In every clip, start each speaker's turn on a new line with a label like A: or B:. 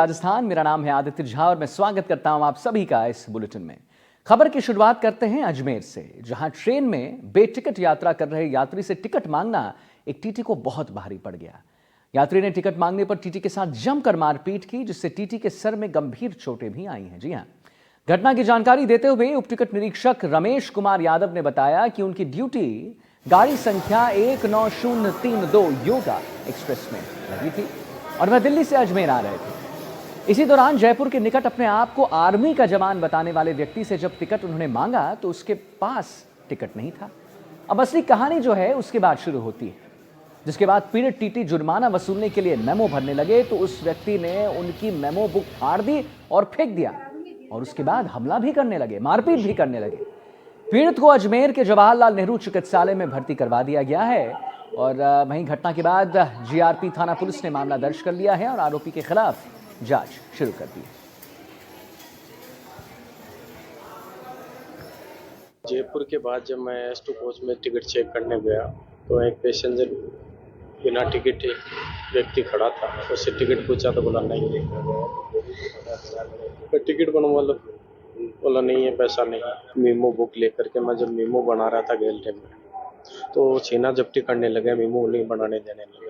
A: राजस्थान। मेरा नाम है आदित्य झा और मैं स्वागत करता हूं आप सभी का इस बुलेटिन में। खबर की शुरुआत करते हैं अजमेर से, जहां ट्रेन में बेटिकट यात्रा कर रहे यात्री से टिकट मांगना एक टीटी को बहुत भारी पड़ गया। यात्री ने टिकट मांगने पर टीटी के साथ जमकर मारपीट की, जिससे टीटी के सर में गंभीर चोटें भी आई हैं। जी हां, घटना की जानकारी देते हुए उप टिकट निरीक्षक रमेश कुमार यादव ने बताया कि उनकी ड्यूटी गाड़ी संख्या 19032 योगा एक्सप्रेस में लगी थी और वह दिल्ली से अजमेर आ रहे थे। इसी दौरान जयपुर के निकट अपने आप को आर्मी का जवान बताने वाले व्यक्ति से जब टिकट उन्होंने मांगा तो उसके पास टिकट नहीं था। अब असली कहानी जो है उसके बाद शुरू होती है, जिसके बाद पीड़ित टीटी जुर्माना वसूलने के लिए मेमो भरने लगे तो उस व्यक्ति ने उनकी मेमो बुक फाड़ दी और फेंक दिया और उसके बाद हमला भी करने लगे, मारपीट भी करने लगे। पीड़ित को अजमेर के जवाहरलाल नेहरू चिकित्सालय में भर्ती करवा दिया गया है और वहीं घटना के बाद जीआरपी थाना पुलिस ने मामला दर्ज कर लिया है और आरोपी के खिलाफ जांच शुरू कर दी है।
B: जयपुर के बाद जब मैं S2 कोच में टिकट चेक करने गया तो एक पैसेंजर बिना टिकट व्यक्ति खड़ा था। उससे टिकट पूछा तो बोला नहीं है, टिकट बनवा लो, बोला नहीं है, पैसा नहीं। मीमो बुक लेकर के मैं जब मीमो बना रहा था गैलरी में तो छीना झपटी करने लगे, मीमो नहीं बनाने देने लगे।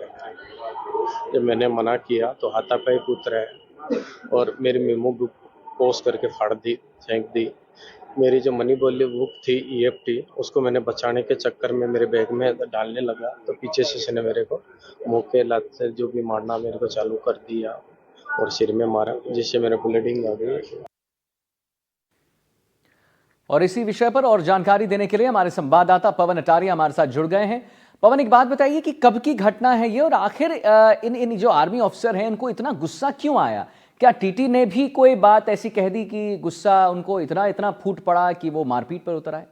B: जब मैंने मना किया तो हाथापाई कूद रहे और मेरी मीमो बुक पोस्ट करके फाड़ दी, फेंक दी। मेरी जो मनी वैल्यू बुक थी EFT, उसको मैंने बचाने के चक्कर में मेरे बैग में डालने लगा तो पीछे से उसने मेरे को मुंह के लात से जो भी मारना मेरे को चालू कर दिया और सिर में मारा, जिससे मेरे ब्लीडिंग आ गई।
A: और इसी विषय पर और जानकारी देने के लिए हमारे संवाददाता पवन अटारिया हमारे साथ जुड़ गए हैं। पवन, एक बात बताइए कि कब की घटना है ये और आखिर इन जो आर्मी ऑफिसर हैं इनको इतना गुस्सा क्यों आया? क्या टीटी ने भी कोई बात ऐसी कह दी कि गुस्सा उनको इतना फूट पड़ा कि वो मारपीट पर उतर आए?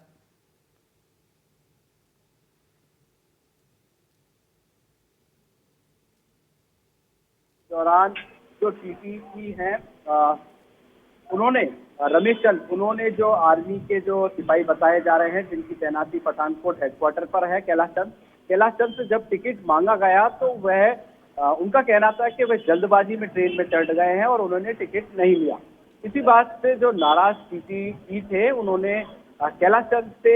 C: दौरान जो टीटी की हैं उन्होंने रमेश चंद, उन्होंने जो आर्मी के जो सिपाही बताए जा रहे हैं जिनकी तैनाती पठानकोट हेडक्वार्टर पर है, कैलाश चंद से जब टिकट मांगा गया तो वह उनका कहना था कि वह जल्दबाजी में ट्रेन में चढ़ गए हैं और उन्होंने टिकट नहीं लिया। इसी बात से जो नाराज टीटी थे उन्होंने कैलाश चंद से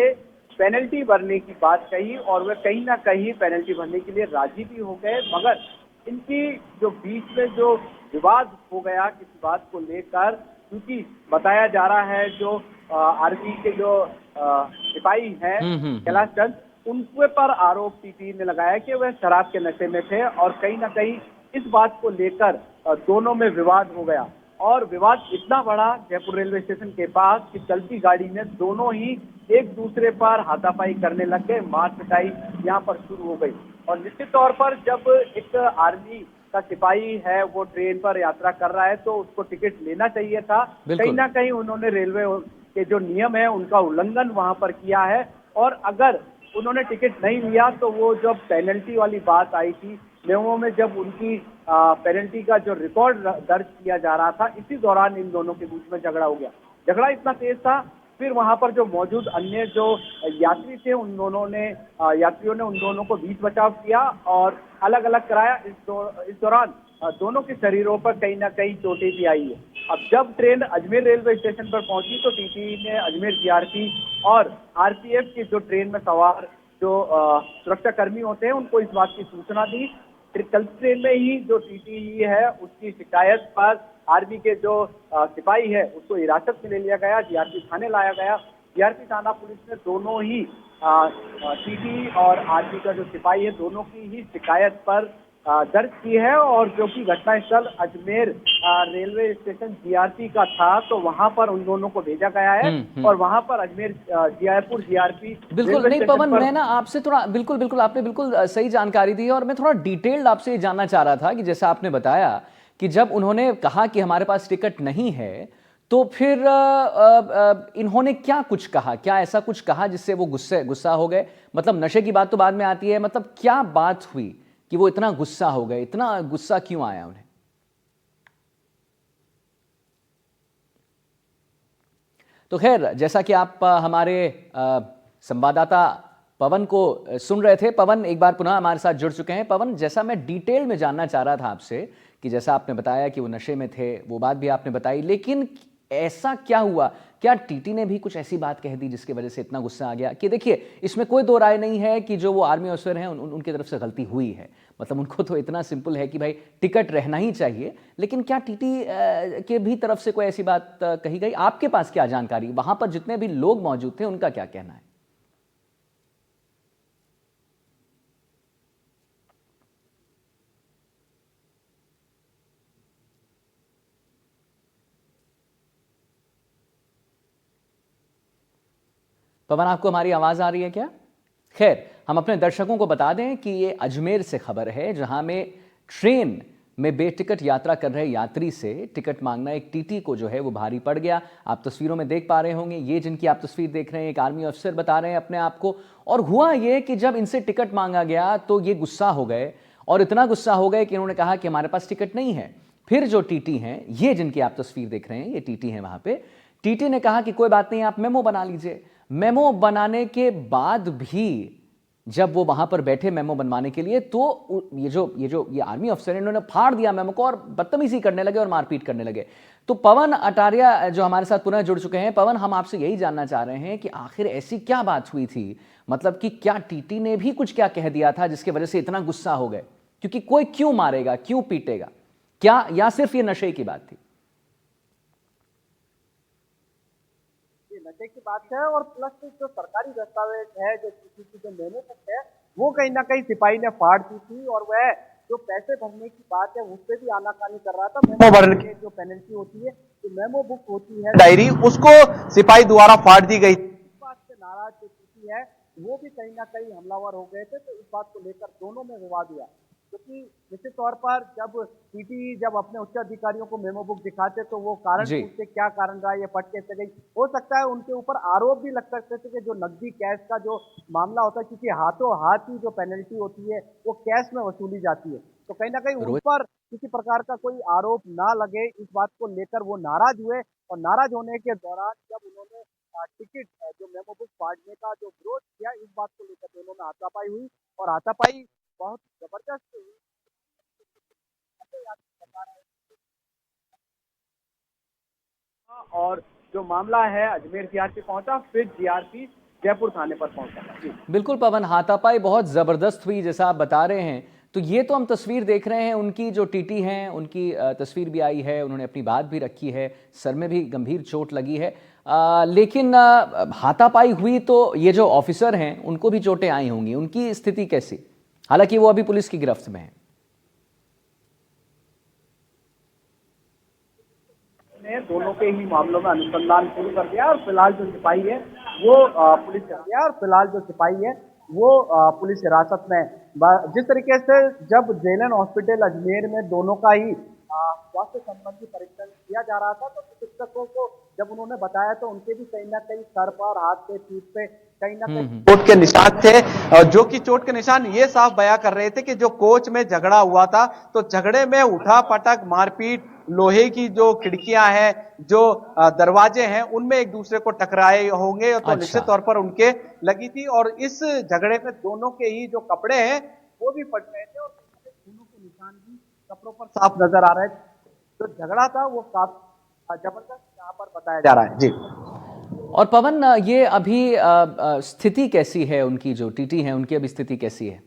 C: पेनल्टी भरने की बात कही और वह कहीं ना कहीं पेनल्टी भरने के लिए राजी भी हो गए, मगर इनकी जो बीच में जो विवाद हो गया किसी बात को लेकर, क्योंकि बताया जा रहा है जो आर्मी के जो सिपाही हैं कैलाश चंद, उनके पर आरोप टीटी ने लगाया कि वह शराब के नशे में थे और कहीं ना कहीं इस बात को लेकर दोनों में विवाद हो गया और विवाद इतना बड़ा जयपुर रेलवे स्टेशन के पास कि चलती गाड़ी में दोनों ही एक दूसरे पर हाथापाई करने लग गए, मार पिटाई यहाँ पर शुरू हो गई। और निश्चित तौर पर जब एक आर्मी का सिपाही है वो ट्रेन पर यात्रा कर रहा है तो उसको टिकट लेना चाहिए था। कहीं ना कहीं उन्होंने रेलवे के जो नियम है उनका उल्लंघन वहां पर किया है और अगर उन्होंने टिकट नहीं लिया तो वो जब पेनल्टी वाली बात आई थी मेमो में, जब उनकी पेनल्टी का जो रिकॉर्ड दर्ज किया जा रहा था, इसी दौरान इन दोनों के बीच में झगड़ा हो गया। झगड़ा इतना तेज था, फिर वहां पर जो मौजूद अन्य जो यात्री थे यात्रियों ने उन दोनों को बीच बचाव किया और अलग अलग कराया। इस दौरान दोनों के शरीरों पर कहीं ना कहीं चोटें भी आई है। अब जब ट्रेन अजमेर रेलवे स्टेशन पर पहुंची तो टीटी ने अजमेर जीआरपी और RPF की जो ट्रेन में सवार जो सुरक्षा कर्मी होते हैं उनको इस बात की सूचना दी। कल ट्रेन में ही जो टीटी है उसकी शिकायत पर आर्मी के जो सिपाही है उसको हिरासत में ले लिया गया, जीआरपी थाने लाया गया। जीआरपी थाना पुलिस ने दोनों ही टीटी और आर्मी का जो सिपाही है दोनों की ही शिकायत पर दर्ज की है और जो कि घटनास्थल अजमेर रेलवे स्टेशन जीआरपी का था तो वहां पर उन दोनों को भेजा गया है और वहां पर अजमेर जयपुर जीआरपी
A: बिल्कुल नहीं पवन, मैं ना आपसे थोड़ा बिल्कुल आपने बिल्कुल सही जानकारी दी है और मैं थोड़ा डिटेल्ड आपसे जानना चाह रहा था कि जैसा आपने बताया कि जब उन्होंने कहा कि हमारे पास टिकट नहीं है तो फिर इन्होंने क्या कुछ कहा, क्या ऐसा कुछ कहा जिससे वो गुस्सा हो गए? मतलब नशे की बात तो बाद में आती है, मतलब क्या बात हुई कि वो इतना गुस्सा हो गए, इतना गुस्सा क्यों आया उन्हें? तो खैर, जैसा कि आप हमारे संवाददाता पवन को सुन रहे थे, पवन एक बार पुनः हमारे साथ जुड़ चुके हैं। पवन, जैसा मैं डिटेल में जानना चाह रहा था आपसे कि जैसा आपने बताया कि वो नशे में थे, वो बात भी आपने बताई, लेकिन ऐसा क्या हुआ? क्या टीटी ने भी कुछ ऐसी बात कह दी जिसकी वजह से इतना गुस्सा आ गया? कि देखिए, इसमें कोई दो राय नहीं है कि जो वो आर्मी ऑफिसर हैं उनकी तरफ से गलती हुई है। मतलब उनको तो इतना सिंपल है कि भाई टिकट रहना ही चाहिए, लेकिन क्या टीटी के भी तरफ से कोई ऐसी बात कही गई? आपके पास क्या जानकारी, वहां पर जितने भी लोग मौजूद थे उनका क्या कहना है? पवन, आपको हमारी आवाज आ रही है क्या? खैर, हम अपने दर्शकों को बता दें कि ये अजमेर से खबर है, जहां में ट्रेन में बेटिकट यात्रा कर रहे यात्री से टिकट मांगना एक टीटी को जो है वो भारी पड़ गया। आप तस्वीरों में देख पा रहे होंगे, ये जिनकी आप तस्वीर देख रहे हैं एक आर्मी अफसर बता रहे हैं अपने आप को। और हुआ ये कि जब इनसे टिकट मांगा गया तो ये गुस्सा हो गए, और इतना गुस्सा हो गए कि इन्होंने कहा कि हमारे पास टिकट नहीं है। फिर जो टीटी हैं, ये जिनकी आप तस्वीर देख रहे हैं, ये टीटी हैं वहां पे, टीटी ने कहा कि कोई बात नहीं, आप मेमो बना लीजिए। मेमो बनाने के बाद भी जब वो वहां पर बैठे मेमो बनवाने के लिए, तो ये आर्मी अफसर है, इन्होंने फाड़ दिया मेमो को और बदतमीजी करने लगे और मारपीट करने लगे। तो पवन अटारिया जो हमारे साथ पुनः जुड़ चुके हैं, पवन, हम आपसे यही जानना चाह रहे हैं कि आखिर ऐसी क्या बात हुई थी? मतलब कि क्या टीटी ने भी कुछ क्या कह दिया था जिसकी वजह से इतना गुस्सा हो गए? क्योंकि कोई क्यों मारेगा, क्यों पीटेगा? क्या या सिर्फ ये नशे की बात थी?
C: नशे की बात है, और प्लस जो सरकारी दस्तावेज है, जो टीटी जो मेमो बुक है, वो कहीं ना कहीं सिपाही ने फाड़ दी थी। और वह जो पैसे भरने की बात है उस पर भी आनाकानी कर रहा था। मेमो भरने की जो पेनल्टी होती है, जो मेमो बुक होती है डायरी, उसको सिपाही द्वारा फाड़ दी गई। इस बात से नाराज जो टीटी है वो भी कहीं ना कहीं हमलावर हो गए थे। तो इस बात को लेकर दोनों में विवाद हुआ, क्योंकि निश्चित तौर पर जब टीटी जब अपने उच्च अधिकारियों को मेमो बुक दिखाते तो वो कारण
A: जी।
C: पूछते क्या कारण रहा, ये फट कैसे गई। हो सकता है उनके ऊपर आरोप भी लग सकते थे कि जो नकदी कैश का जो मामला होता है, क्योंकि हाथों हाथ ही जो पेनल्टी होती है वो कैश में वसूली जाती है, तो कहीं ना कहीं उन
A: रोहित,
C: पर किसी प्रकार का कोई आरोप ना लगे, इस बात को लेकर वो नाराज हुए। और नाराज होने के दौरान जब उन्होंने टिकट जो मेमो बुक फाड़ने का जो विरोध किया, इस बात को लेकर दोनों में हाथापाई हुई, और हाथापाई बहुत जबरदस्त हुई। और जो मामला है अजमेर जीआरपी पहुंचा, फिर जीआरपी जयपुर थाने पर पहुंचा।
A: बिल्कुल पवन, हाथापाई बहुत जबरदस्त हुई जैसा आप बता रहे हैं। तो ये तो हम तस्वीर देख रहे हैं, उनकी जो टीटी हैं उनकी तस्वीर भी आई है, उन्होंने अपनी बात भी रखी है, सर में भी गंभीर चोट लगी है। लेकिन हाथापाई हुई तो ये जो ऑफिसर हैं उनको भी चोटें आई होंगी, उनकी स्थिति कैसी? हालांकि वो अभी पुलिस की गिरफ्त में है।
C: ने दोनों के ही मामलों में अनुसंधान शुरू कर दिया, और फिलहाल जो सिपाही है वो पुलिस कर दिया, और फिलहाल जो सिपाही है वो पुलिस हिरासत में। जिस तरीके से जब जेलन हॉस्पिटल अजमेर में दोनों का ही स्वास्थ्य संबंधी परीक्षण किया जा रहा था, तो चिकित्सकों को जब उन्होंने बताया तो उनके भी कहीं ना कहीं सर पर, हाथ पे, पीठ पे कहीं ना कहीं चोट के निशान थे, जो कि चोट के निशान ये साफ बयां कर रहे थे कि जो कोच में झगड़ा हुआ था, तो झगड़े में उठा पटक, मारपीट, लोहे की जो खिड़कियां हैं, जो दरवाजे हैं, उनमें एक दूसरे को टकराए होंगे, तो निश्चित तौर पर उनके लगी थी। और इस झगड़े में दोनों के ही जो कपड़े हैं वो भी फट गए थे, और खूनों के निशान भी कपड़ों पर साफ नजर आ रहे थे। तो झगड़ा था वो काफी जबरदस्त यहाँ पर बताया जा रहा है। जी।
A: और पवन, ये अभी स्थिति कैसी है उनकी, जो टीटी है उनकी अभी स्थिति कैसी है?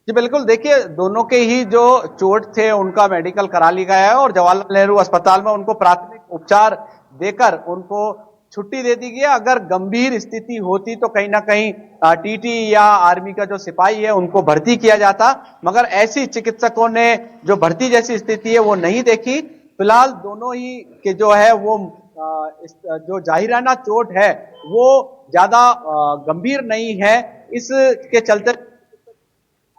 D: जी बिल्कुल, देखिए दोनों के ही जो चोट थे उनका मेडिकल करा लिया गया है, और जवाहरलाल नेहरू अस्पताल में उनको प्राथमिक उपचार देकर उनको छुट्टी दे दी गई है। अगर गंभीर स्थिति होती तो कहीं ना कहीं टीटी या आर्मी का जो सिपाही है उनको भर्ती किया जाता, मगर ऐसी चिकित्सकों ने जो भर्ती जैसी स्थिति है वो नहीं देखी। फिलहाल दोनों ही के जो है वो जो जाहिराना चोट है वो ज्यादा गंभीर नहीं है, इसके चलते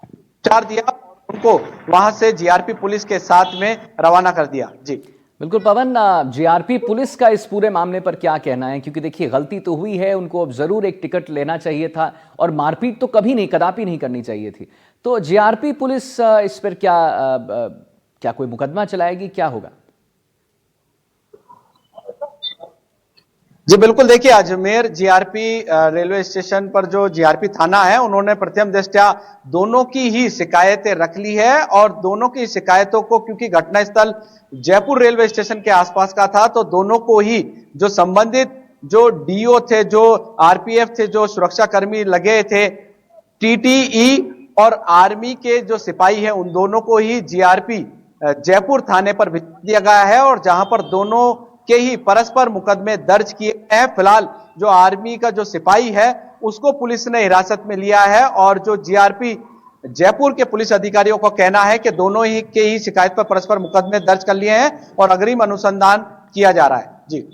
D: उपचार दिया और उनको वहां से जीआरपी पुलिस के साथ में रवाना कर दिया। जी
A: बिल्कुल पवन, जीआरपी पुलिस का इस पूरे मामले पर क्या कहना है? क्योंकि देखिए, गलती तो हुई है, उनको अब जरूर एक टिकट लेना चाहिए था, और मारपीट तो कभी नहीं, कदापि नहीं करनी चाहिए थी। तो जीआरपी पुलिस इस पर क्या कोई मुकदमा चलाएगी, क्या होगा?
D: जी बिल्कुल, देखिए अजमेर जीआरपी रेलवे स्टेशन पर जो जीआरपी थाना है, उन्होंने प्रथम दृष्टया दोनों की ही शिकायतें रख ली है और दोनों की शिकायतों को, क्योंकि घटनास्थल जयपुर रेलवे स्टेशन के आसपास का था, तो दोनों को ही जो संबंधित जो डीओ थे, जो आरपीएफ थे, जो सुरक्षा कर्मी लगे थे, टीटीई और आर्मी के जो सिपाही हैं, उन दोनों को ही जीआरपी जयपुर थाने पर भेज दिया गया है और जहां पर दोनों के ही परस्पर मुकदमे दर्ज किए गए हैं। फिलहाल जो आर्मी का जो सिपाही है उसको पुलिस ने हिरासत में लिया है और जो जीआरपी जयपुर के पुलिस अधिकारियों का कहना है कि दोनों ही के ही शिकायत पर परस्पर मुकदमे दर्ज कर लिए हैं और अग्रिम अनुसंधान किया जा रहा है। जी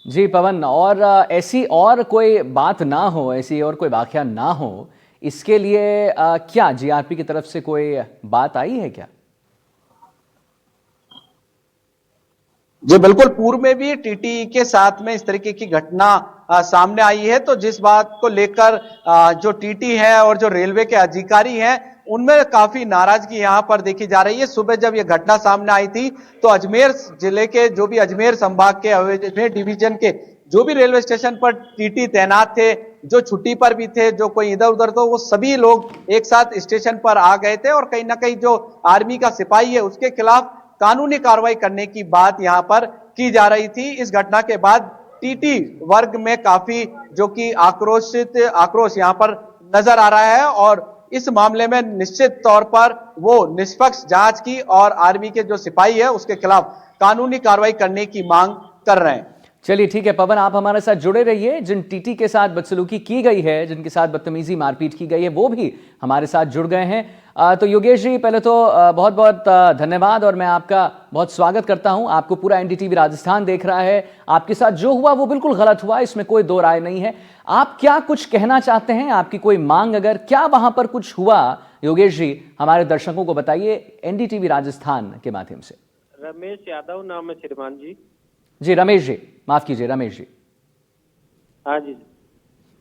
A: जी पवन, और ऐसी और कोई बात ना हो, ऐसी और कोई वाकया ना हो, इसके लिए क्या जीआरपी की तरफ से कोई बात आई है क्या?
D: जी बिल्कुल, पूर्व में भी टीटीई के साथ में इस तरीके की घटना सामने आई है, तो जिस बात को लेकर जो टीटी है और जो रेलवे के अधिकारी हैं, उनमें काफी नाराजगी यहां पर देखी जा रही है। सुबह जब यह घटना सामने आई थी तो अजमेर जिले के जो भी अजमेर संभाग के अजमेर डिवीजन के जो भी रेलवे स्टेशन पर टीटी तैनात थे, जो छुट्टी पर भी थे, जो कोई इधर उधर, तो वो सभी लोग एक साथ स्टेशन पर आ गए थे और कहीं ना कहीं जो आर्मी का सिपाही है उसके खिलाफ कानूनी कार्रवाई करने की बात यहां पर की जा रही थी। इस घटना के बाद टीटी वर्ग में काफी जो कि आक्रोश यहां पर नजर आ रहा है और इस मामले में निश्चित तौर पर वो निष्पक्ष जांच की और आर्मी के जो सिपाही है उसके खिलाफ कानूनी कार्रवाई करने की मांग कर रहे हैं।
A: चलिए ठीक है पवन, आप हमारे साथ जुड़े रहिए। जिन टीटी के साथ बदसलूकी की गई है, जिनके साथ बदतमीजी मारपीट की गई है, वो भी हमारे साथ जुड़ गए हैं। तो योगेश जी, पहले तो बहुत बहुत धन्यवाद और मैं आपका बहुत स्वागत करता हूं। आपको पूरा एनडीटीवी राजस्थान देख रहा है। आपके साथ जो हुआ वो बिल्कुल गलत हुआ, इसमें कोई दो राय नहीं है। आप क्या कुछ कहना चाहते हैं? आपकी कोई मांग, अगर क्या वहां पर कुछ हुआ, योगेश जी हमारे दर्शकों को बताइए एनडीटीवी राजस्थान के माध्यम से।
B: रमेश यादव नाम है श्रीमान जी।
A: जी रमेश जी, माफ कीजिए रमेश जी।
B: हाँ जी।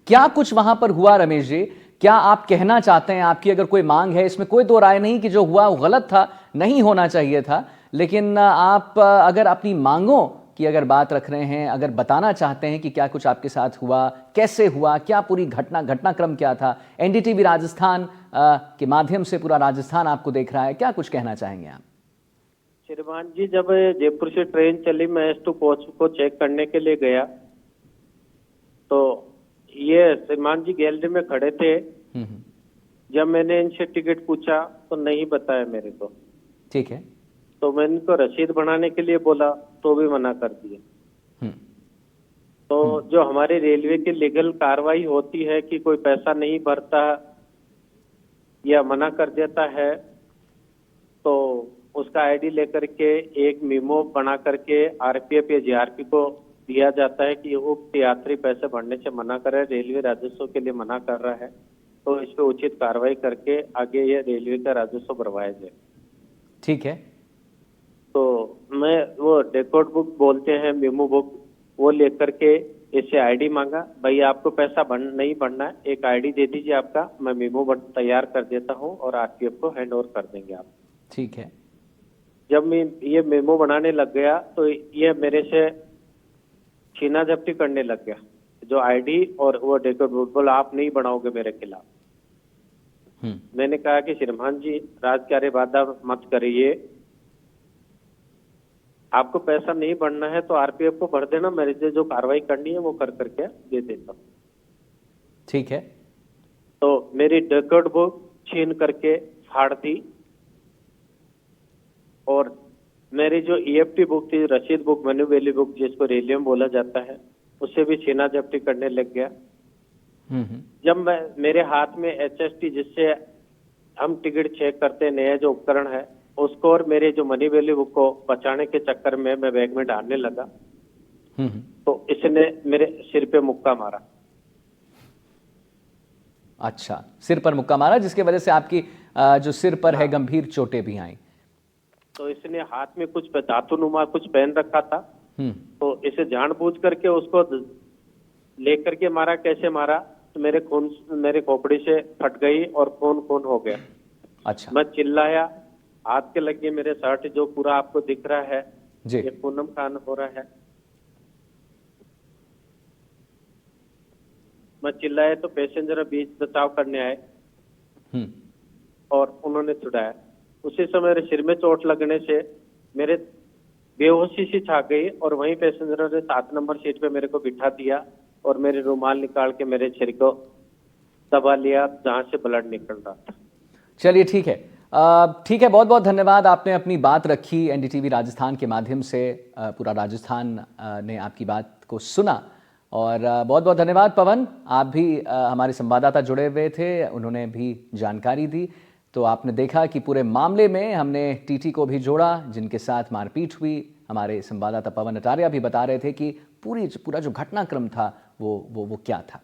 A: क्या कुछ वहां पर हुआ रमेश जी? क्या आप कहना चाहते हैं? आपकी अगर कोई मांग है, इसमें कोई दो राय नहीं कि जो हुआ वो गलत था, नहीं होना चाहिए था, लेकिन आप अगर अपनी मांगों की अगर बात रख रहे हैं, अगर बताना चाहते हैं कि क्या कुछ आपके साथ हुआ, कैसे हुआ, क्या पूरी घटनाक्रम क्या था, एनडीटीवी राजस्थान के माध्यम से पूरा राजस्थान आपको देख रहा है, क्या कुछ कहना चाहेंगे आप?
B: श्रीमान जी, जब जयपुर से ट्रेन चली, मैं S2 कोच को चेक करने के लिए गया तो ये श्रीमान जी गैलरी में खड़े थे। जब मैंने इनसे टिकट पूछा तो नहीं बताया मेरे को।
A: ठीक है।
B: तो मैंने इनको रसीद बनाने के लिए बोला तो भी मना कर दिया। तो जो हमारे रेलवे की लीगल कार्रवाई होती है कि कोई पैसा नहीं भरता या मना कर देता है तो उसका आईडी लेकर के एक मीमो बना करके आरपीएफ या जीआरपी को दिया जाता है कि वो यात्री पैसे भरने से मना कर रहा है, रेलवे राजस्व के लिए मना कर रहा है, तो इस पे उचित कार्रवाई करके आगे ये रेलवे का राजस्व भरवाया जाए।
A: ठीक है।
B: तो मैं वो डेकोड बुक बोलते हैं, मेमो बुक, वो लेकर के इससे आईडी मांगा। भाई आपको पैसा नहीं भरना है, एक आईडी दे दीजिए आपका, मैं मेमो तैयार कर देता हूँ और आरपीएफ को हैंड ओवर कर देंगे आप।
A: ठीक है।
B: जब मैं ये मेमो बनाने लग गया तो ये मेरे से छीना झपटी करने लग गया, जो आईडी और वो डेकोड बुक, बोला आप नहीं बनाओगे मेरे खिलाफ। मैंने कहा कि श्रीमान जी राजकार्य बाधा मत करिए, आपको पैसा नहीं भरना है तो आरपीएफ को भर देना, मेरे से जो कार्रवाई करनी है वो कर करके दे देता हूँ।
A: ठीक है।
B: तो मेरी डेकोड बुक छीन करके फाड़ दी और मेरी जो ईएफटी बुक थी, रसीद बुक, मैन्युअली बुक जिसको रेलियम बोला जाता है, उससे भी छीना झपटी करने लग गया। जब मेरे हाथ में HST जिससे हम टिकट चेक करते हैं, नया जो उपकरण है, उसको और मेरे जो मनी वैल्यू बुक को बचाने के चक्कर में मैं बैग में डालने लगा तो इसने मेरे सिर पे मुक्का मारा।
A: अच्छा, सिर पर मुक्का मारा, जिसकी वजह से आपकी जो सिर पर है गंभीर चोटें भी आई। तो
B: इसने हाथ में कुछ धातुनुमा कुछ पहन रखा था, तो इसे जानबूझ करके उसको लेकर के मारा। कैसे मारा तो मेरे खोपड़ी से फट गई और खून हो गया।
A: अच्छा।
B: मैं चिल्लाया, हाथ के लगे मेरे शर्ट जो पूरा आपको दिख रहा है,
A: जी,
B: ये पूनम खान हो रहा है।
E: मैं चिल्लाए तो पैसेंजर बीच बचाव करने आए
A: हम्म।
E: और उन्होंने छुड़ाया। उसी समय मेरे सिर में चोट लगने से मेरे बेहोशी सी छा गई और वहीं पैसेंजरों ने 7 नंबर सीट पे मेरे को बिठा दिया और मेरे रुमाल निकाल के मेरे सिर को दबा लिया जहां से ब्लड निकल रहा था।
A: चलिए ठीक है, ठीक है, बहुत बहुत धन्यवाद। आपने अपनी बात रखी एनडीटीवी राजस्थान के माध्यम से। पूरा राजस्थान ने आपकी बात को सुना और बहुत बहुत धन्यवाद पवन। आप भी हमारे संवाददाता जुड़े हुए थे, उन्होंने भी जानकारी दी। तो आपने देखा कि पूरे मामले में हमने टीटी को भी जोड़ा जिनके साथ मारपीट हुई। हमारे संवाददाता पवन अटारिया भी बता रहे थे कि पूरा जो घटनाक्रम था वो क्या था।